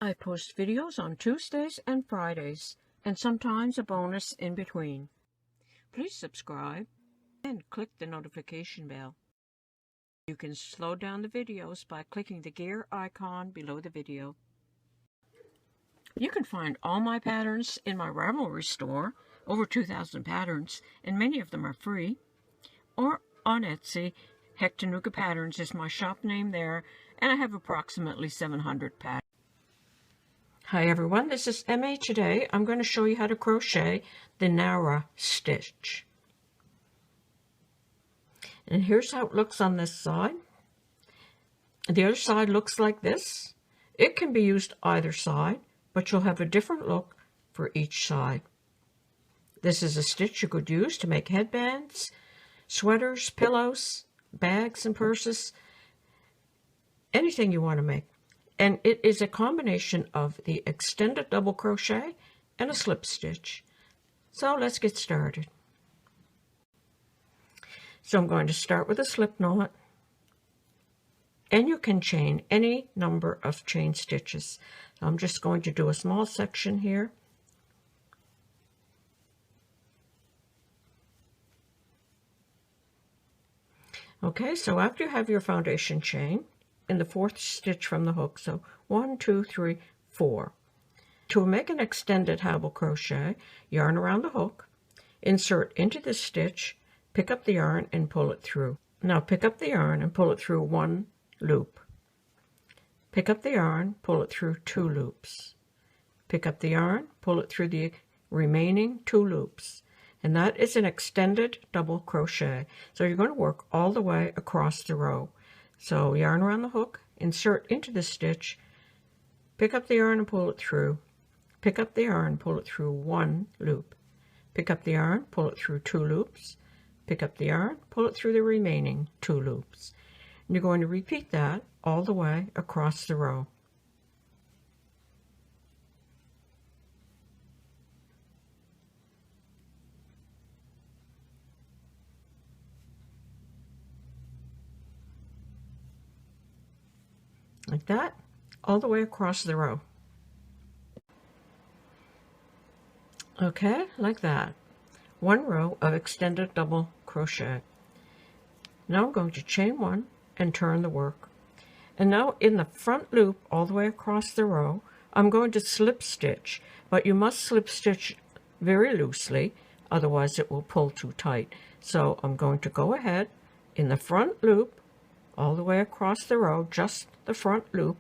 I post videos on Tuesdays and Fridays, and sometimes a bonus in between. Please subscribe and click the notification bell. You can slow down the videos by clicking the gear icon below the video. You can find all my patterns in my Ravelry store, over 2,000 patterns, and many of them are free, or on Etsy. HectaFavorites is my shop name there, and I have approximately 700 patterns. Hi everyone, this is Emma. Today I'm going to show you how to crochet the NARA stitch. And here's how it looks on this side. The other side looks like this. It can be used either side, but you'll have a different look for each side. This is a stitch you could use to make headbands, sweaters, pillows, bags and purses, anything you want to make. And it is a combination of the extended double crochet and a slip stitch. So let's get started. So I'm going to start with a slip knot, and you can chain any number of chain stitches. So I'm just going to do a small section here. Okay, so after you have your foundation chain in the fourth stitch from the hook, so 1, 2, 3, 4. To make an extended double crochet, yarn around the hook, insert into the stitch, pick up the yarn and pull it through. Now pick up the yarn and pull it through 1 loop. Pick up the yarn, pull it through 2 loops. Pick up the yarn, pull it through the remaining 2 loops. And that is an extended double crochet. So you're going to work all the way across the row. So yarn around the hook, insert into the stitch, pick up the yarn and pull it through. Pick up the yarn, pull it through 1 loop. Pick up the yarn, pull it through 2 loops. Pick up the yarn, pull it through the remaining 2 loops. And you're going to repeat that all the way across the row. Like that, all the way across the row. Okay, like that. 1 row of extended double crochet. Now I'm going to chain 1 and turn the work. And now in the front loop all the way across the row, I'm going to slip stitch, but you must slip stitch very loosely, otherwise it will pull too tight. So I'm going to go ahead in the front loop all the way across the row, just the front loop,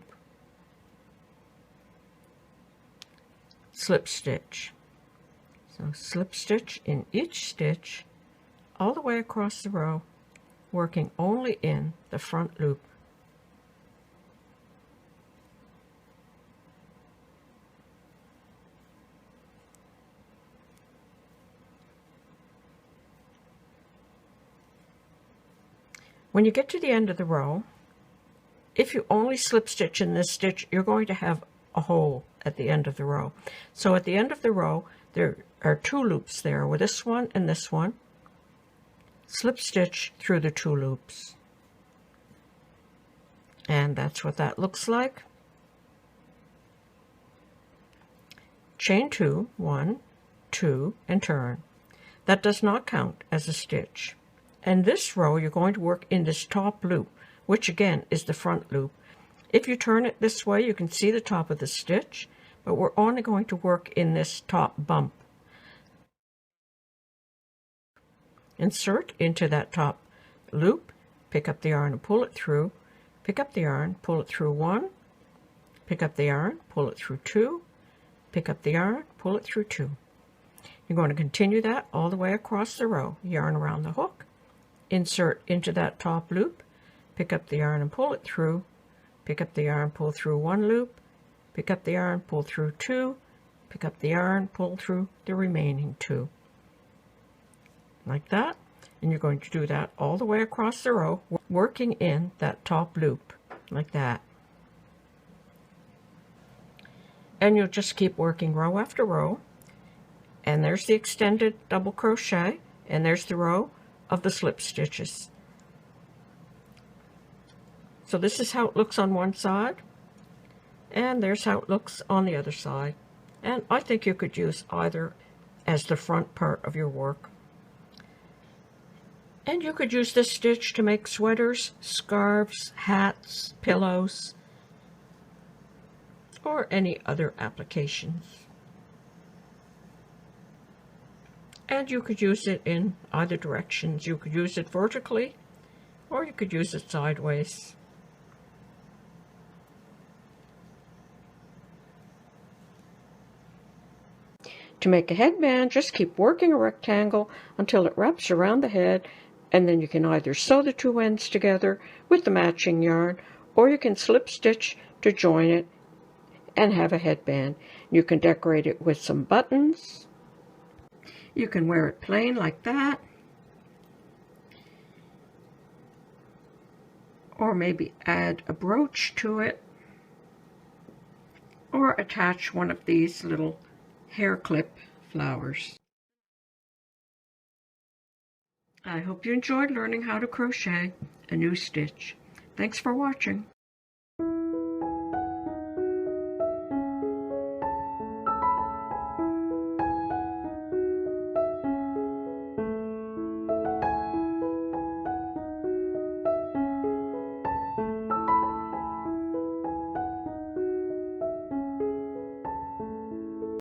slip stitch. So slip stitch in each stitch all the way across the row, working only in the front loop. When you get to the end of the row, if you only slip stitch in this stitch, you're going to have a hole at the end of the row. So at the end of the row, there are 2 loops there, with this one and this one. Slip stitch through the 2 loops. And that's what that looks like. Chain 2, 1, 2, and turn. That does not count as a stitch. And this row, you're going to work in this top loop, which again is the front loop. If you turn it this way, you can see the top of the stitch, but we're only going to work in this top bump. Insert into that top loop, pick up the yarn and pull it through, pick up the yarn, pull it through 1, pick up the yarn, pull it through 2, pick up the yarn, pull it through 2. You're going to continue that all the way across the row. Yarn around the hook, insert into that top loop, pick up the yarn and pull it through, pick up the yarn, pull through 1 loop, pick up the yarn, pull through 2, pick up the yarn, pull through the remaining 2. Like that. And you're going to do that all the way across the row, working in that top loop, like that. And you'll just keep working row after row. And there's the extended double crochet, and there's the row of the slip stitches. So this is how it looks on one side, And there's how it looks on the other side. And I think you could use either as the front part of your work. And you could use this stitch to make sweaters, scarves, hats, pillows, or any other applications. And you could use it in either directions. You could use it vertically, or you could use it sideways. To make a headband, just keep working a rectangle until it wraps around the head, and then you can either sew the two ends together with the matching yarn, or you can slip stitch to join it and have a headband. You can decorate it with some buttons. You can wear it plain like that, or maybe add a brooch to it, or attach one of these little hair clip flowers. I hope you enjoyed learning how to crochet a new stitch. Thanks for watching.